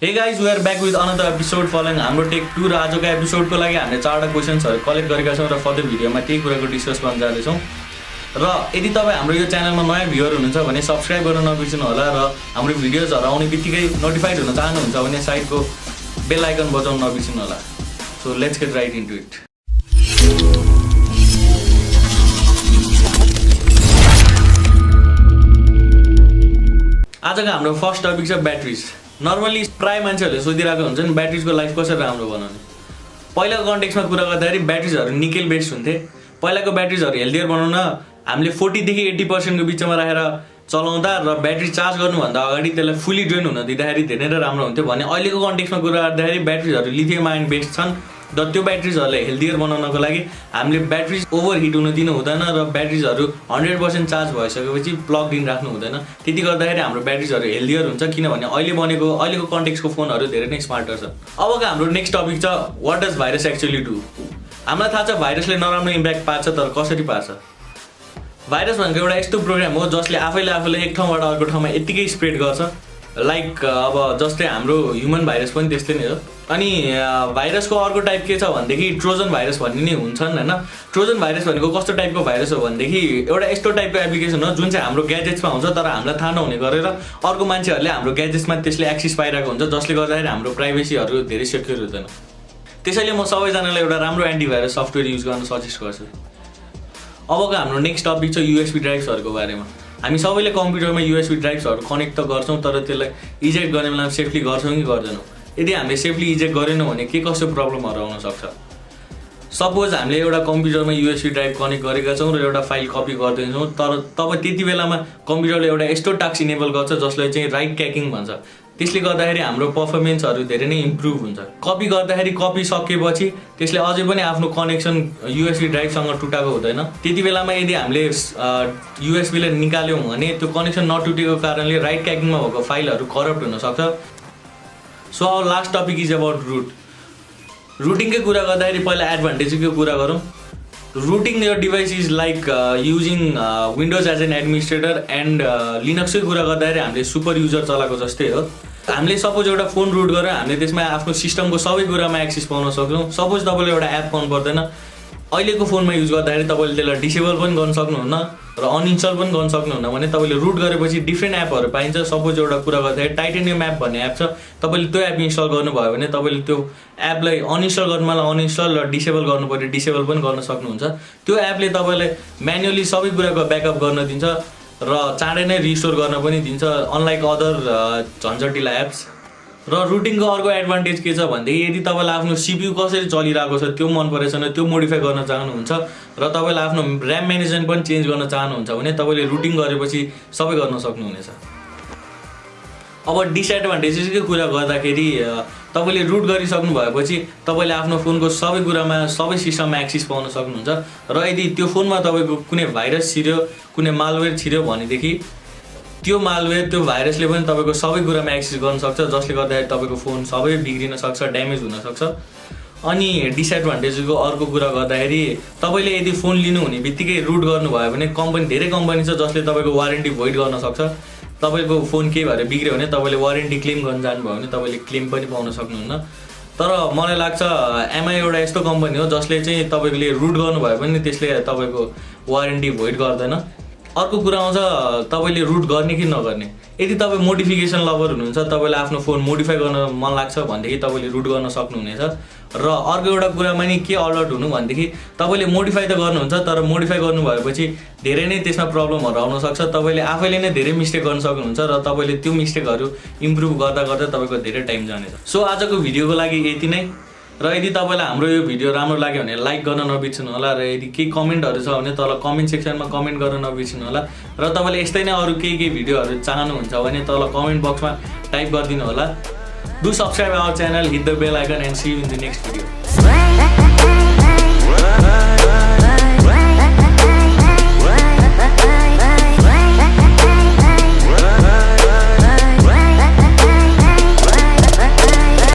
Hey guys, we are back with another episode following Hamrotech 2 र आजको एपिसोडको लागि हामीले 4वटा क्वेशन्सहरु कलेक्ट गरेका छौं र फर्दर भिडियोमा त्यही कुराको डिस्कस गर्न जाँदै छौं। र यदि तपाई हाम्रो यो च्यानलमा नयाँ भ्युअर हुनुहुन्छ भने सब्स्क्राइब गर्न नबिर्सनु होला र हाम्रो भिडियोजहरु आउने बित्तिकै नोटिफाइड हुन चाहनुहुन्छ भने साइडको बेल आइकन बजाउन नबिर्सनु होला। So let's get right into it. आजको हाम्रो फर्स्ट टपिक छ ब्याट्रिज। नर्मली प्राय मान्छेहरूले सोधिरहेको हुन्छन् ब्याट्रिजको लाइफ कसरी राम्रो बनाउने। पहिलाको कन्टेक्स्टमा कुरा गर्दाखेरि ब्याट्रिजहरु निकेल बेस्ड हुन्थे। पहिलाको ब्याट्रिजहरु हेल्दियर बनाउन हामीले 40 देखि 80% को बिचमा राखेर चलाउँदा र ब्याट्री चार्ज गर्नुभन्दा अगाडि त्यसलाई फुली ड्रेन हुन दिँदाखेरि धेरै नै राम्रो हुन्थ्यो भने अहिलेको कन्टेक्स्टमा कुरा गर्दाखेरि ब्याट्रिजहरु लिथियम आयन बेस्ड छन् र त्यो ब्याट्रिजहरुलाई हेल्दियर बनाउनको लागि हामीले ब्याट्रिज ओभरहिट हुन दिनु हुँदैन र ब्याट्रिजहरु 100% चार्ज भइसकेपछि प्लग इन राख्नु हुँदैन। त्यति गर्दाखेरि हाम्रो ब्याट्रिजहरु हेल्दियर हुन्छ किनभने अहिलेको कन्टेक्स्टको फोनहरु धेरै नै स्मार्टर छ। अबको हाम्रो नेक्स्ट टपिक छ what does virus actually do. हामीलाई थाहा छ भाइरसले नराम्रो इम्प्याक्ट पार्छ तर कसरी पार्छ। भाइरस भनेको एउटा यस्तो प्रोग्राम हो जसले आफैले एक ठाउँबाट अर्को ठाउँमा यतिकै स्प्रेड गर्छ। लाइक अब जस्तै हाम्रो ह्युमन भाइरस पनि त्यस्तै नै हो। अनि भाइरसको अर्को टाइप के छ भनेदेखि ट्रोजन भाइरस भन्ने नै हुन्छन् हैन। ट्रोजन भाइरस भनेको कस्तो टाइपको भाइरस हो भनेदेखि एउटा यस्तो टाइपको एप्लिकेसन हो जुन चाहिँ हाम्रो ग्याजेट्समा हुन्छ तर हामीलाई थाहा नहुने गरेर अर्को मान्छेहरूले हाम्रो ग्याजेट्समा त्यसले एक्सेस पाइरहेको हुन्छ जसले गर्दाखेरि हाम्रो प्राइभेसीहरु धेरै सेक्युर हुँदैन। त्यसैले म सबैजनालाई एउटा राम्रो एन्टिभाइरस सफ्टवेयर युज गर्न सजेस्ट गर्छु। अबको हाम्रो नेक्स्ट टपिक छ यूएसबी ड्राइभ्सहरुको बारेमा। हामी सबैले कम्प्युटरमा यूएसबी ड्राइभ्सहरु कनेक्ट त गर्छौं तर त्यसलाई इजेक्ट गर्ने बेलामा सेफली गर्छौं कि गर्दैनौं। यदि हामीले सेफली इजेक्ट गरेनौं भने के कस्तो प्रब्लमहरु आउन सक्छ। सपोज हामीले एउटा कम्प्युटरमा यूएसबी ड्राइभ कनेक्ट गरेका छौं र एउटा फाइल कपी गर्दैछौं तर तब त्यति बेलामा कम्प्युटरले एउटा यस्तो टास्क इनेबल गर्छ जसले चाहिँ राइट ट्र्याकिङ भन्छ। त्यसले गर्दाखेरि हाम्रो परफर्मेन्सहरु धेरै नै इम्प्रुभ हुन्छ। कपी गर्दाखेरि कपी सकेपछि त्यसले अझै पनि आफ्नो कनेक्सन यूएसबी ड्राइभसँग टुटाएको हुँदैन। त्यति बेलामा यदि हामीले यूएसबी लाई निकाल्यौं भने त्यो कनेक्सन नटुटेको कारणले राइट ट्र्याकिङमा भएको फाइलहरु करप्ट हुन सक्छ। So our last topic is about root. रूटिङकै कुरा गर्दाखेरि पहिला एडभान्टेजको कुरा गरौँ। Rooting your device is like using Windows as an administrator and लिनक्सकै कुरा गर्दाखेरि हामीले सुपर युजर चलाएको जस्तै हो। हामीले सपोज एउटा फोन रुट गरेर हामीले त्यसमा आफ्नो सिस्टमको सबै कुरामा एक्सेस पाउन सक्छौं। सपोज तपाईले एउटा एप पाउनु पर्दैन अहिलेको फोनमा युज गर्दाखेरि तपाईले त्यसलाई डिसेबल पनि गर्न सक्नुहुन्न र अनइन्स्टल पनि गर्न सक्नुहुन्न भने तपाईले रुट गरेपछि डिफ्रेन्ट एपहरु पाइन्छ। सपोज एउटा कुरा गर्दाखेरि टाइटेनियम एप भन्ने एप छ तपाईले त्यो एप इन्स्टल गर्नुभयो भने तपाईले त्यो एपलाई अनइन्स्टल गर्नुमा अनइन्स्टल र डिसेबल गर्नु पर्यो डिसेबल पनि गर्न सक्नुहुन्छ। त्यो एपले तपाईलाई म्यानुअली सबै कुराको ब्याकअप गर्न दिन्छ र चाँडै नै रिस्टोर गर्न पनि दिन्छ अनलाइक अदर झन्झटिला एप्स। र रुटिङको अर्को एडभान्टेज के छ भन्दाखेरि यदि तपाईलाई आफ्नो सीपीयू कसरी चलिरहेको छ त्यो मन परेछ भने त्यो मोडिफाई गर्न चाहनुहुन्छ र तपाईलाई आफ्नो र्याम म्यानेजमेन्ट पनि चेन्ज गर्न चाहनुहुन्छ भने तपाईले रुटिङ गरेपछि सबै गर्न सक्नुहुनेछ। अब डिसएडभान्टेजेसकै कुरा गर्दाखेरि तपाईले रुट गरिसक्नु भएपछि तपाईले आफ्नो फोनको सबै कुरामा सबै सिस्टममा एक्सेस पाउन सक्नुहुन्छ र यदि त्यो फोनमा तपाईको कुनै भाइरस छिर्यो कुनै मालवेयर छिर्यो भनेदेखि त्यो मालवेयर त्यो भाइरसले पनि तपाईको सबै कुरामा एक्सेस गर्न सक्छ जसले गर्दाखेरि तपाईको फोन सबै बिग्रिन सक्छ ड्यामेज हुन सक्छ। अनि डिसएडभान्टेजको अर्को कुरा गर्दाखेरि तपाईले यदि फोन लिनु हुने बित्तिकै रुट गर्नुभयो भने धेरै कम्पनी छ जसले तपाईको वारेन्टी भोइड गर्न सक्छ। तपाईको फोन के भएर बिग्रियो भने तपाईले वारेन्टी क्लेम गर्न जानुभयो भने तपाईले क्लेम पनि पाउन सक्नुहुन्न। तर मलाई लाग्छ एमआई एउटा यस्तो कम्पनी हो जसले चाहिँ तपाईले रुट गर्नुभयो भने त्यसले तपाईको वारेन्टी भोइड गर्दैन। अर्को कुरा आउँछ तपाईले रुट गर्ने कि नगर्ने। यदि तपाई मोडिफिकेसन लभर हुनुहुन्छ तपाईलाई आफ्नो फोन मोडिफाई गर्न मन लाग्छ भनेदेखि तपाईले रुट गर्न सक्नुहुनेछ। र अर्को एउटा कुरामा नि के अलर्ट हुनु भनेदेखि तपाईले मोडिफाई त गर्नुहुन्छ तर मोडिफाई गर्नु भएपछि धेरै नै त्यसमा प्रब्लमहरु आउन सक्छ। तपाईले आफैले नै धेरै मिस्टेक गर्न सक्नुहुन्छ र तपाईले त्यो मिस्टेकहरु इम्प्रुभ गर्दा तपाईको धेरै टाइम जानेछ। सो आजको भिडियोको लागि यति नै। र यदि तपाईलाई हाम्रो यो भिडियो राम्रो लाग्यो भने लाइक गर्न नबिर्सनु होला र यदि केही कमेन्टहरु छ भने तल कमेन्ट सेक्सनमा कमेन्ट गर्न नबिर्सनु होला र तपाईले यस्तै नै अरु केही भिडियोहरु चाहनुहुन्छ भने तल कमेन्ट बक्समा टाइप गरिदिनु होला। Do subscribe our channel, hit the bell icon and see you in the next video.